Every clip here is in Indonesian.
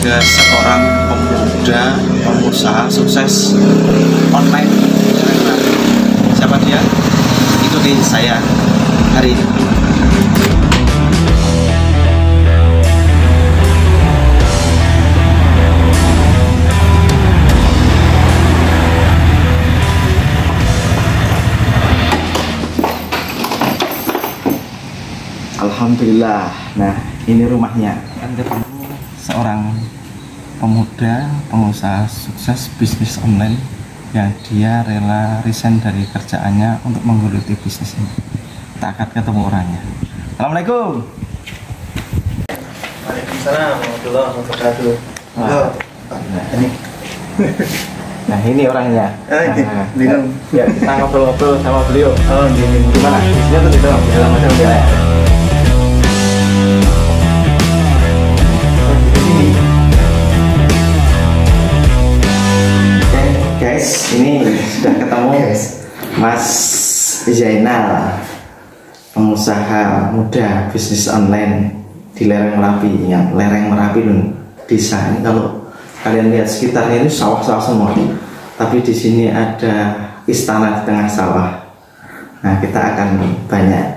ada seorang pemuda pengusaha sukses online. Siapa dia? Ikuti saya hari ini. Alhamdulillah. Nah, ini rumahnya. Anda ketemu seorang pemuda pengusaha sukses bisnis online yang dia rela resign dari kerjaannya untuk menggeluti bisnis ini. Kita akan ketemu orangnya. Assalamualaikum. Waalaikumsalam warahmatullahi wabarakatuh. Nah, ini orangnya. Ya, kita ngobrol-ngobrol sama beliau. Oh, gini. Gimana? Bisnisnya tuh di dalam macam guys, ini sudah ketemu Mas Zainal, pengusaha muda bisnis online di lereng Merapi. Ya, lereng Merapi loh, desa ini. Kalau kalian lihat sekitarnya ini sawah-sawah semua, tapi di sini ada istana di tengah sawah. Nah, kita akan banyak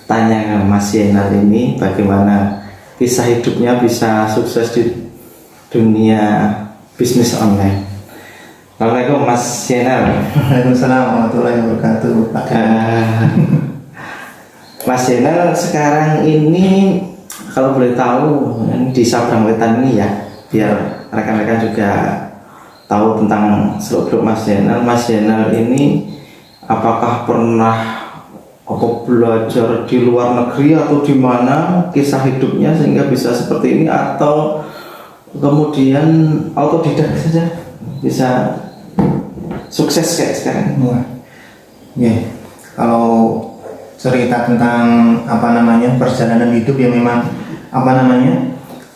tanya ke Mas Zainal ini bagaimana kisah hidupnya bisa sukses di dunia bisnis online. Assalamualaikum Mas Zainal. Waalaikumsalam warahmatullahi wabarakatuh. Mas Zainal sekarang ini kalau boleh tahu di Sabrang Wetan ini ya, biar rekan-rekan juga tahu tentang seluk-beluk Mas Zainal. Mas Zainal ini apakah pernah belajar di luar negeri atau di mana kisah hidupnya sehingga bisa seperti ini, atau kemudian autodidak saja bisa sukses kayak sekarang? Ya, kalau cerita tentang perjalanan hidup ya memang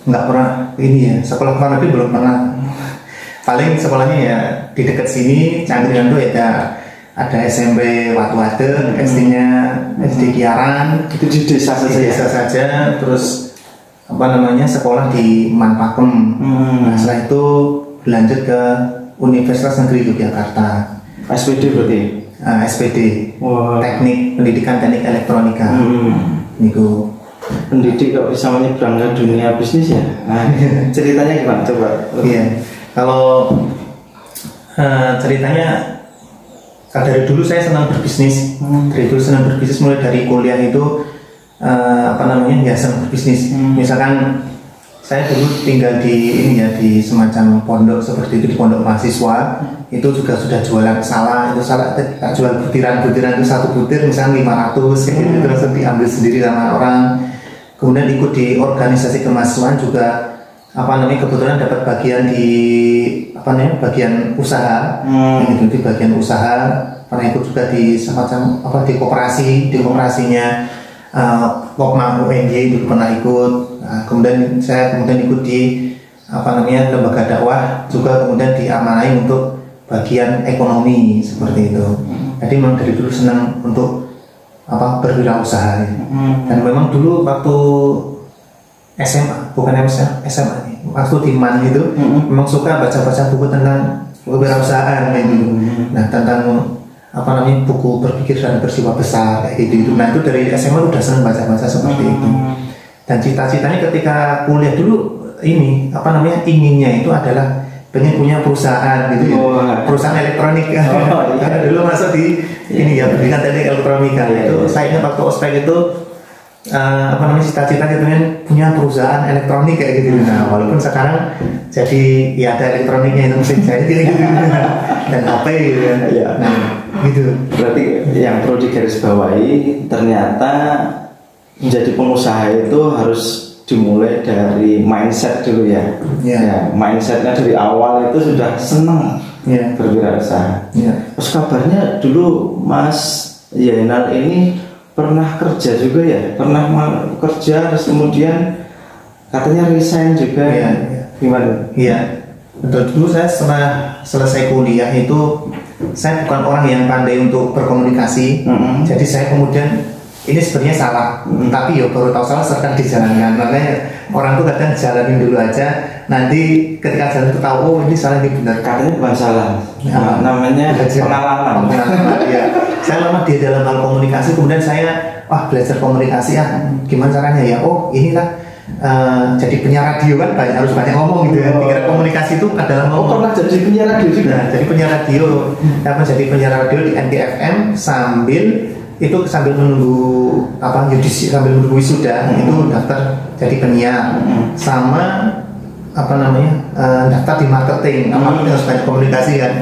nggak pernah ini ya, sekolah luar negeri belum pernah. Paling sekolahnya ya di dekat sini Cangkringan tuh ada SMP Watu-Wate, SD-nya SD Kiaran, itu di desa saja. Terus sekolah di Manpakem. Nah, setelah itu berlanjut ke Universitas Negeri Yogyakarta. SPD berarti? SPD. Wow. Pendidikan Teknik Elektronika. Niku. Pendidik kok bisa menyeberang ke dunia bisnis ya? Nah, ceritanya gimana coba? Iya. Kalau ceritanya dari dulu saya senang berbisnis. Dari dulu senang berbisnis, mulai dari kuliah itu senang berbisnis. Misalkan saya dulu tinggal di semacam pondok seperti itu, di pondok mahasiswa. Itu juga sudah jualan salah tak jual butiran-butiran, itu satu butir misalnya 500 kayak gitu, terus diambil sendiri sama orang. Kemudian ikut di organisasi kemahasiswaan juga kebetulan dapat bagian di bagian usaha. Gitu, di bagian usaha pernah ikut juga di semacam di kooperasinya Kopma UNJ itu pernah ikut. Nah, kemudian saya ikut di lembaga dakwah juga, kemudian diamanai untuk bagian ekonomi seperti itu. Jadi memang dari dulu senang untuk berwirausaha. Dan memang dulu waktu SMA, waktu di MAN itu memang suka baca-baca buku tentang kewirausahaan gitu. Nah, tentang buku berpikir dan berjiwa besar kayak gitu. Nah, itu dari SMA udah senang baca-baca seperti itu. Dan cita-citanya ketika kuliah dulu inginnya itu adalah pengen punya perusahaan gitu ya. Perusahaan elektronik. Karena dulu masuk di pendidikan teknik elektronika. Itu saya ingat waktu ospek itu cita-cita pengen punya perusahaan elektronik kayak gitu. Nah, walaupun sekarang jadi ya ada elektroniknya, itu mesin jahit gitu. Dan HP gitu kan. Nah, gitu. Berarti yang perlu digarisbawahi, ternyata menjadi pengusaha itu harus dimulai dari mindset dulu ya. Ya, mindsetnya dari awal itu sudah senang berwirausaha. Terus kabarnya dulu Mas Zainal ini pernah kerja juga ya, pernah kerja terus kemudian katanya resign juga. Gimana? Iya. Betul, dulu saya setelah selesai kuliah itu saya bukan orang yang pandai untuk berkomunikasi. Jadi saya kemudian ini sebenarnya salah, tapi baru tahu salah setelah dijalankan. Makanya orang tuh kadang jalanin dulu aja, nanti ketika jalan itu tahu, oh ini salah, ini benar. Katanya bukan salah, namanya pengalaman. Ya. Saya lama di dalam hal komunikasi, kemudian saya belajar komunikasi ya, gimana caranya ya? Oh inilah jadi penyiar radio kan harus banyak ngomong gitu ya. Pikir komunikasi itu adalah ngomong. Pernah jadi penyiar radio juga. Nah, jadi penyiar radio, jadi penyiar radio di NTFM sambil menunggu yudisi, sambil menunggu wisuda itu daftar jadi penyiar sama daftar di marketing. Marketing harus banyak komunikasi kan.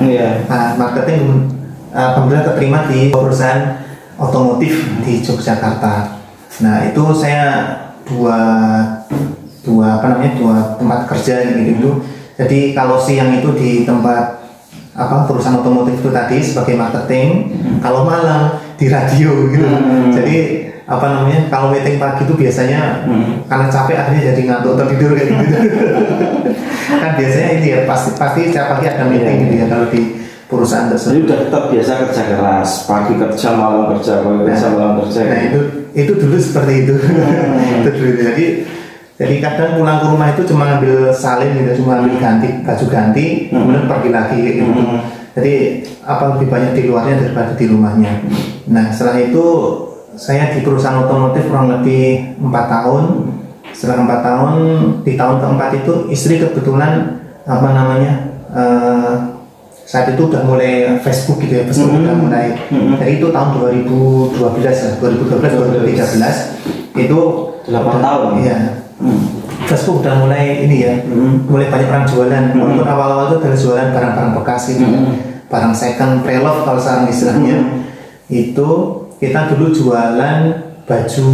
Nah, marketing kemudian keterima di perusahaan otomotif di Yogyakarta. Nah, itu saya dua tempat kerja gitu. Jadi kalau siang itu di tempat perusahaan otomotif itu tadi sebagai marketing, kalau malam di radio gitu. Jadi kalau meeting pagi itu biasanya karena capek akhirnya jadi ngantuk tertidur kayak gitu. Kan biasanya itu ya pasti setiap pagi ada meeting gitu ya kalau di perusahaan tersebut. Jadi udah tetap biasa kerja keras, pagi kerja, malam kerja, malam kerja. Nah itu dulu seperti itu. Itu dulu. Jadi kadang pulang ke rumah itu cuma ambil salin gitu, cuma ambil baju ganti, kemudian pergi lagi gitu. Jadi lebih banyak di luarnya daripada di rumahnya. Nah setelah itu saya di perusahaan otomotif kurang lebih 4 tahun. Setelah 4 tahun, di tahun keempat itu istri kebetulan saat itu udah mulai Facebook gitu ya, Facebook udah mulai. Jadi itu tahun 2012 ya, 2012 2013 itu 8 tahun. Iya. Facebook udah mulai ini ya, mulai banyak orang jualan. Walaupun awal-awal itu adalah jualan barang-barang bekas gitu, barang second, pre-love kalau sekarang istilahnya. Itu kita dulu jualan baju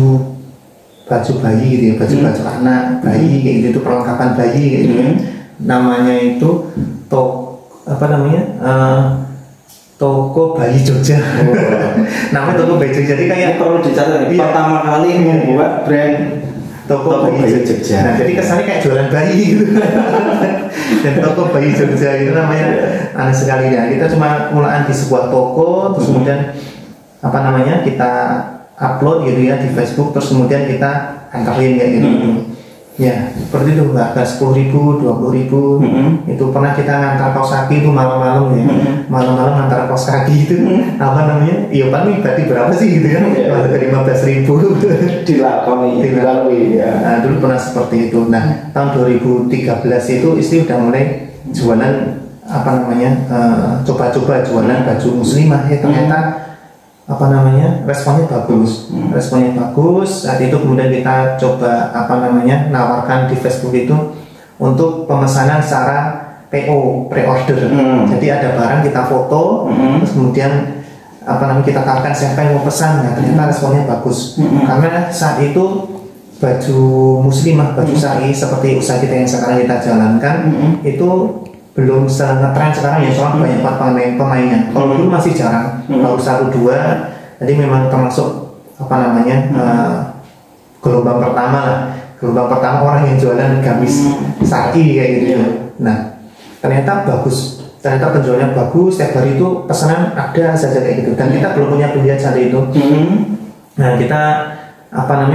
bayi gitu ya, baju anak bayi kayak gitu, perlengkapan bayi kayak gitu. Namanya itu Toko Bayi Jogja. Namanya Toko Bayi Jogja. Jadi kayak perlu dicatat pertama kali membuat brand Toko Bayi Jogja. Nah, jadi kesannya kayak jualan bayi gitu. Dan Toko Bayi Jogja itu namanya aneh sekali ya. Kita cuma mulaan di sebuah toko, terus kemudian kita upload gitu ya di Facebook, terus kemudian kita antarin kayak gitu. Ya, seperti itu, harga 10.000, 20.000. Itu pernah kita ngantar kaos kaki itu malam-malam ya. Malam-malam ngantar kaos kaki itu iya paling berarti berapa sih gitu kan? Harga 15.000 dilalui ya. Nah, dulu pernah seperti itu. Nah, tahun 2013 itu istri udah mulai jualan coba-coba jualan baju muslimah ya, ternyata responnya bagus. Saat itu kemudian kita coba nawarkan di Facebook itu untuk pemesanan secara PO, pre-order. Jadi ada barang kita foto, terus kemudian kita tawarkan siapa yang mau pesan. Nah, ternyata responnya bagus. Karena saat itu baju muslimah, baju syari seperti usaha kita yang sekarang kita jalankan itu belum ngetren sekarang ya, soalnya banyak pemainnya. Kalau dulu masih jarang, baru 1-2. Jadi memang termasuk gelombang pertama lah. Gelombang pertama orang yang jualan gamis syari kayak gitu. Nah, ternyata bagus. Ternyata penjualannya bagus. Setiap hari itu pesanan ada saja kayak gitu. Dan kita belum punya penjualan hari itu. Nah, kita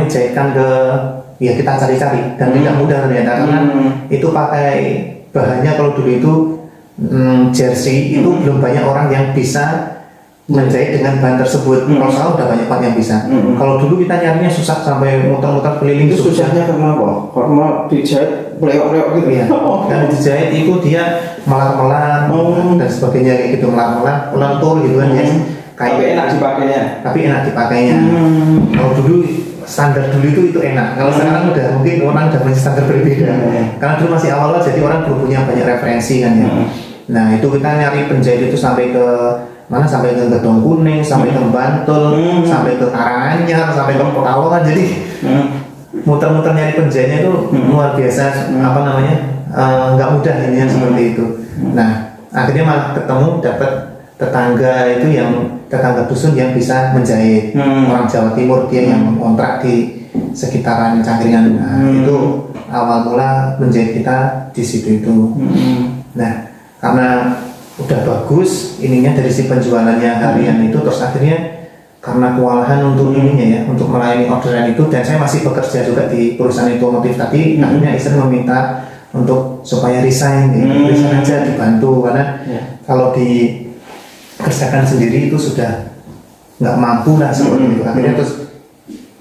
jahitkan ke kita cari-cari dan tidak mudah ternyata karena itu pakai bahannya kalau dulu itu jersey itu belum banyak orang yang bisa menjahit dengan bahan tersebut. Kalau sekarang udah banyak yang bisa. Kalau dulu kita nyarinya susah sampai muter-muter keliling. Itu susahnya karena apa? Karena dijahit bleok-bleok gitu ya. Dan dijahit itu dia melar-melar dan sebagainya kayak gitu, melar-melar, lentur gitu kan ya. Tapi enak dipakainya. Kalau dulu standar dulu itu enak. Kalau sekarang mungkin orang udah punya standar berbeda. Karena dulu masih awal jadi orang belum punya banyak referensi kan ya. Nah itu kita nyari penjahit itu sampai ke mana, sampai ke Gedong Kuning, sampai ke Bantul, sampai ke Karanganyar, sampai ke Pekalongan. Jadi muter-muter nyari penjahitnya itu luar biasa, nggak mudah ini yang seperti itu. Nah akhirnya malah ketemu dapat tetangga dusun yang bisa menjahit, orang Jawa Timur, dia yang kontrak di sekitaran Cangkringan. Nah, itu awal mula menjahit kita di situ itu. Nah karena udah bagus ininya dari si penjualannya harian itu, terus akhirnya karena kewalahan untuk ininya ya, untuk melayani orderan itu, dan saya masih bekerja juga di perusahaan otomotif tadi, akhirnya istri meminta untuk supaya resign, resign aja dibantu karena kalau dikerjakan sendiri itu sudah nggak mampu lah seperti itu. Akhirnya terus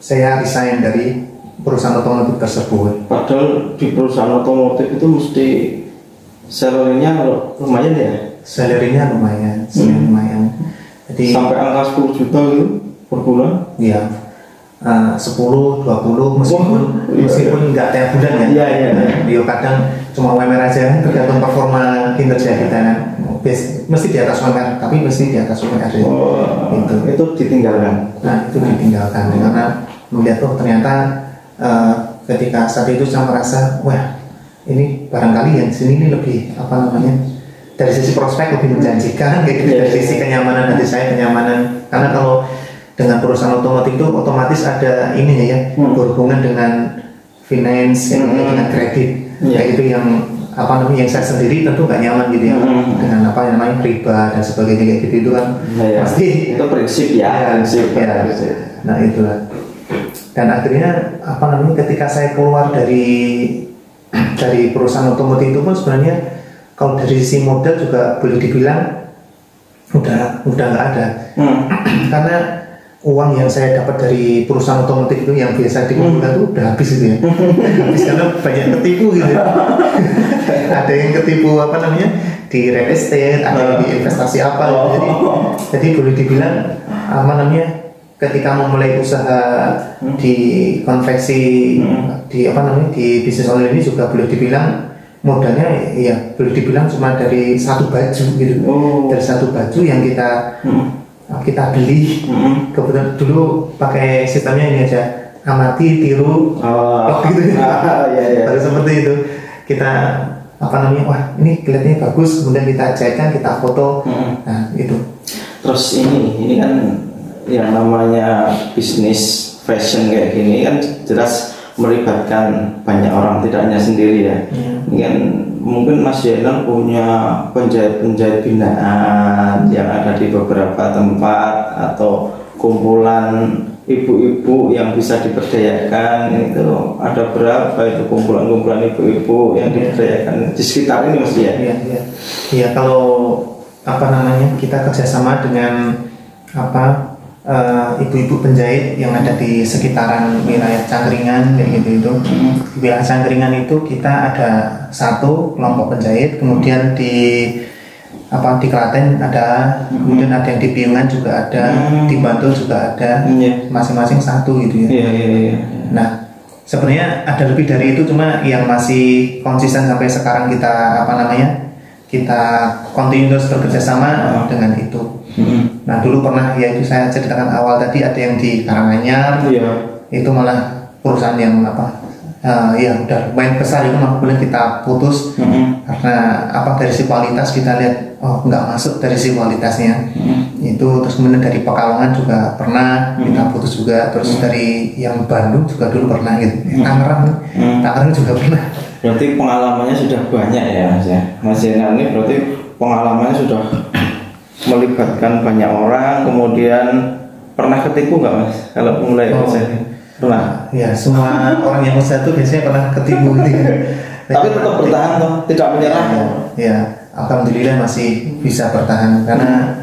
saya resign dari perusahaan otomotif tersebut. Padahal di perusahaan otomotif itu mesti salary-nya lumayan ya? Salary-nya lumayan, lumayan. Jadi sampai angka 10 juta gitu per bulan? Iya. 10, 20 meskipun nggak tiap bulan ya. Iya. Kadang cuma UMR aja, tergantung performa kinerja kita kan. Mesti di atas UMR, tapi mesti di atas UMR. Itu ditinggalkan. Nah, itu ditinggalkan karena melihat ternyata ketika saat itu saya merasa, wah, ini barangkali yang sini ini lebih dari sisi prospek lebih menjanjikan, dari sisi kenyamanan hati saya, kenyamanan. Karena kalau dengan perusahaan otomotif itu otomatis ada ininya ya, berhubungan dengan finance, dengan kredit, itu yang yang saya sendiri tentu nggak nyaman gitu ya, dengan riba dan sebagainya kayak gitu itu kan pasti itu prinsip ya. Nah itulah. Dan akhirnya ketika saya keluar dari perusahaan otomotif itu pun sebenarnya kalau dari sisi modal juga boleh dibilang udah nggak ada. Karena uang yang saya dapat dari perusahaan otomotif itu yang biasa dikumpulkan itu udah habis gitu ya. Habis karena banyak ketipu gitu ya. Ada yang ketipu di real estate, ada yang di investasi apa gitu. Jadi boleh dibilang ketika memulai usaha di konveksi di bisnis online ini juga boleh dibilang modalnya ya boleh dibilang cuma dari satu baju gitu. Dari satu baju yang kita beli, kebetulan dulu pakai sistemnya ini aja, amati, tiru, gitu. Baru seperti itu kita wah ini kelihatannya bagus, kemudian kita cekan, kita foto, nah itu. Terus ini kan yang namanya bisnis fashion kayak gini kan jelas melibatkan banyak orang, tidak hanya sendiri ya. Ini kan mungkin Mas Zainal punya penjahit-penjahit binaan yang ada di beberapa tempat atau kumpulan ibu-ibu yang bisa diberdayakan. Itu ada berapa itu kumpulan-kumpulan ibu-ibu yang diberdayakan di sekitar ini Mas ya? Iya, kalau kita kerjasama dengan ibu-ibu penjahit yang ada di sekitaran wilayah Cangkringan kayak gitu itu. Di wilayah Cangkringan itu kita ada satu kelompok penjahit, kemudian di Klaten ada, kemudian ada yang di Piungan juga ada, di Bantul juga ada, masing-masing satu gitu ya. Nah, sebenarnya ada lebih dari itu, cuma yang masih konsisten sampai sekarang kita kita continue terus bekerja sama dengan itu. Nah dulu pernah ya itu saya ceritakan awal tadi, ada yang di Karanganyar, itu malah perusahaan yang ya udah lumayan besar, itu malah boleh kita putus karena dari si kualitas kita lihat nggak masuk dari si kualitasnya itu. Terus kemudian dari Pekalongan juga pernah kita putus juga, terus dari yang Bandung juga dulu pernah gitu, Tangerang juga pernah. Berarti pengalamannya sudah banyak ya Mas ya. Mas Zainal ini berarti pengalamannya sudah melibatkan banyak orang, kemudian pernah ketipu nggak Mas kalau mulai usaha? Pernah? Ya, semua orang yang usaha itu biasanya pernah ketipu gitu. Tapi tetap bertahan toh, tidak menyerah. Ya, alhamdulillah masih bisa bertahan karena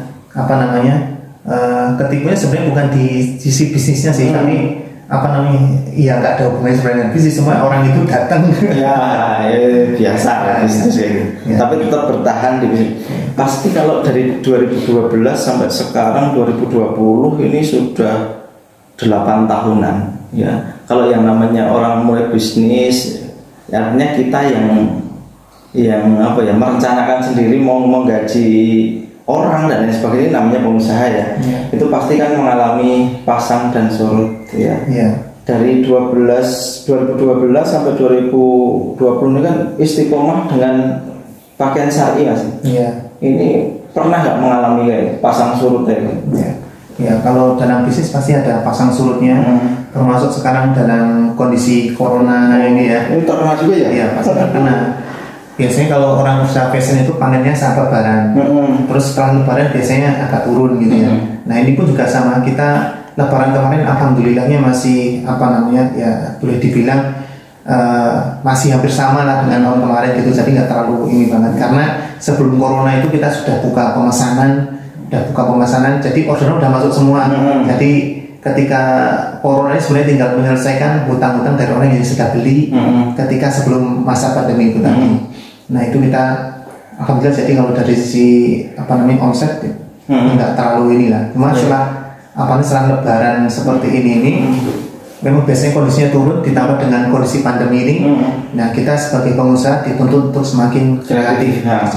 ketipunya sebenarnya bukan di sisi bisnisnya sih, tapi ya nggak ada hubungannya sebenarnya dengan bisnis, semua orang itu datang. Biasa bisnis kayak gitu. Tapi tetap bertahan di bisnis. Pasti kalau dari 2012 sampai sekarang 2020 ini sudah 8 tahunan ya. Kalau yang namanya orang mulai bisnis, artinya kita yang merencanakan sendiri mau menggaji orang dan lain sebagainya, namanya pengusaha ya. Itu pasti kan mengalami pasang dan surut ya. Dari 2012 sampai 2020 ini kan istiqomah dengan pakaian syar'i Mas. Ini pernah nggak mengalami kayak pasang surut ya? Ya, kalau dalam bisnis pasti ada pasang surutnya, termasuk sekarang dalam kondisi corona ini ya. Ini terkena juga ya? Iya, pasti terkena. Biasanya kalau orang usaha fashion itu panennya saat lebaran, terus setelah lebaran biasanya agak turun gitu ya. Nah ini pun juga sama, kita lebaran kemarin alhamdulillahnya masih ya boleh dibilang masih hampir sama lah dengan tahun kemarin gitu, jadi nggak terlalu ini banget karena sebelum corona itu kita sudah buka pemesanan, jadi orderan udah masuk semua. Jadi ketika corona ini sebenarnya tinggal menyelesaikan hutang-hutang dari orang yang sudah beli ketika sebelum masa pandemi itu tadi. Nah itu kita alhamdulillah, jadi kalau dari sisi omset nggak terlalu inilah. Cuma setelah lebaran seperti ini memang biasanya kondisinya turun ditambah dengan kondisi pandemi ini. Nah kita sebagai pengusaha dituntut untuk semakin kreatif. Nah,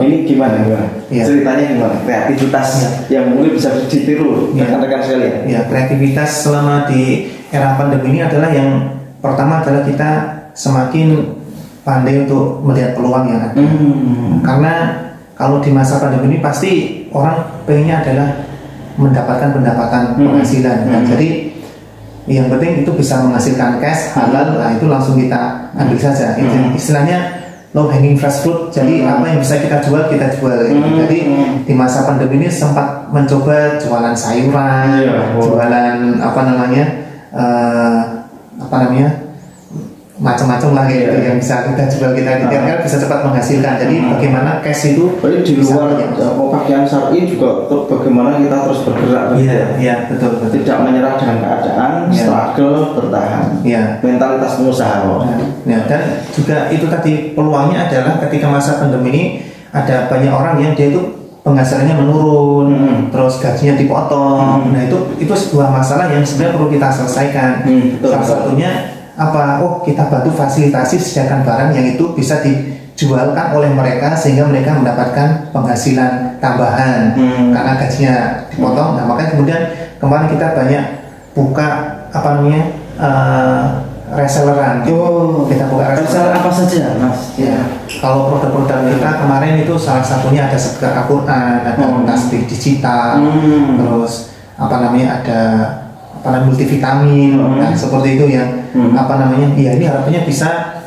ini gimana? Ya. Ceritanya gimana? Kreativitas yang mungkin bisa ditiru rekan-rekan sekalian. Ya, kreativitas selama di era pandemi ini adalah yang pertama adalah kita semakin pandai untuk melihat peluang yang ada. Karena kalau di masa pandemi ini pasti orang pengennya adalah mendapatkan pendapatan penghasilan. Jadi yang penting itu bisa menghasilkan cash halal, nah itu langsung kita ambil saja. Istilahnya low hanging fruit. Jadi apa yang bisa kita jual Jadi di masa pandemi ini sempat mencoba jualan sayuran, jualan macam-macam lah gitu yang bisa kita jual, kita bisa cepat menghasilkan. Jadi bagaimana cash itu di luar pakaian syar'i juga bagaimana kita terus bergerak. Iya, betul. Tidak menyerah dengan keadaan, struggle, bertahan. Mentalitas pengusaha. Dan juga itu tadi peluangnya adalah ketika masa pandemi ini ada banyak orang yang dia itu penghasilannya menurun, terus gajinya dipotong. Nah itu sebuah masalah yang sebenarnya perlu kita selesaikan. Salah satunya kita bantu fasilitasi sediakan barang yang itu bisa dijualkan oleh mereka sehingga mereka mendapatkan penghasilan tambahan karena gajinya dipotong. Nah makanya kemudian kemarin kita banyak buka reselleran. Kita buka reseller apa saja, Mas? Ya, kalau produk-produk kita kemarin itu salah satunya ada segar Al-Quran, ada tasbih digital, terus ada multivitamin, seperti itu yang ini harapannya bisa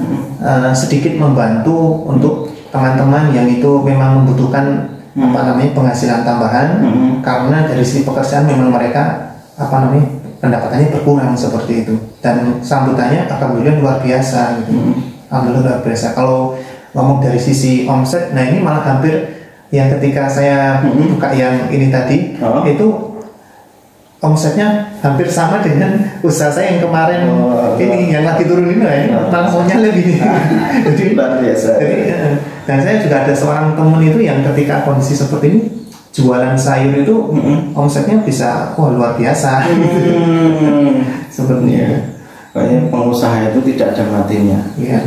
sedikit membantu untuk teman-teman yang itu memang membutuhkan penghasilan tambahan karena dari sisi pekerjaan memang mereka pendapatannya berkurang seperti itu, dan sambutannya alhamdulillah luar biasa gitu. Alhamdulillah luar biasa. Kalau ngomong dari sisi omset, nah ini malah hampir yang ketika saya buka yang ini tadi itu omsetnya hampir sama dengan usaha saya yang kemarin ini yang lagi turun ini malah maunya lebih. Jadi luar biasa. Dan saya juga ada seorang teman itu yang ketika kondisi seperti ini jualan sayur itu omsetnya bisa luar biasa. Sebenarnya kayaknya pengusaha itu tidak ada matinya.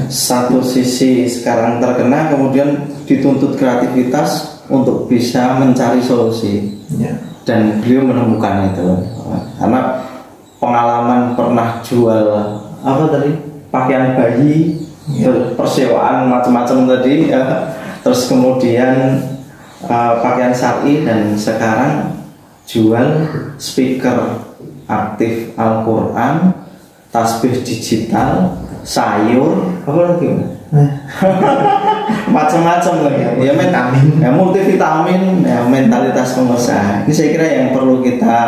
Satu sisi sekarang terkena, kemudian dituntut kreativitas untuk bisa mencari solusi. Dan beliau menemukan itu karena pengalaman pernah jual pakaian bayi, persewaan macam-macam tadi, terus kemudian pakaian syar'i, dan sekarang jual speaker aktif Al-Quran, tasbih digital, sayur, macam-macam lagi. Multivitamin, mentalitas pengusaha. Ini saya kira yang perlu kita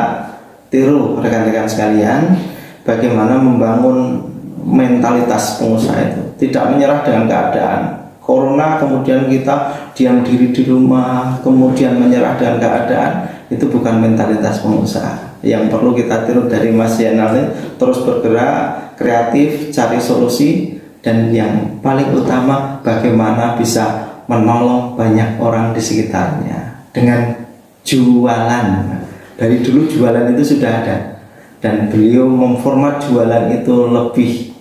tiru rekan-rekan sekalian, bagaimana membangun mentalitas pengusaha itu, tidak menyerah dengan keadaan. Corona kemudian kita diam diri di rumah, kemudian menyerah dengan keadaan, itu bukan mentalitas pengusaha. Yang perlu kita tiru dari Mas Zainal, terus bergerak, kreatif, cari solusi, dan yang paling utama bagaimana bisa menolong banyak orang di sekitarnya dengan jualan. Dari dulu jualan itu sudah ada, dan beliau memformat jualan itu lebih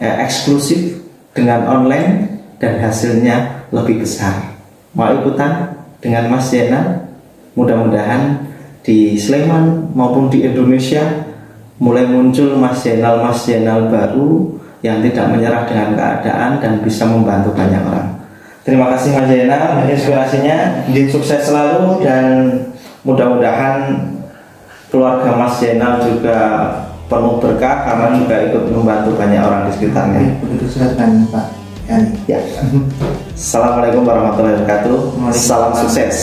eksklusif dengan online, dan hasilnya lebih besar. Mau ikutan dengan Mas Zainal? Mudah-mudahan di Sleman maupun di Indonesia mulai muncul Mas Zainal baru yang tidak menyerah dengan keadaan dan bisa membantu banyak orang. Terima kasih Mas Zainal, inspirasinya. Sukses selalu, dan mudah-mudahan keluarga Mas Zainal juga penuh berkah karena juga ikut membantu banyak orang di sekitarnya. Begitu silakan Pak Yani. Assalamualaikum warahmatullahi wabarakatuh. Salam sukses.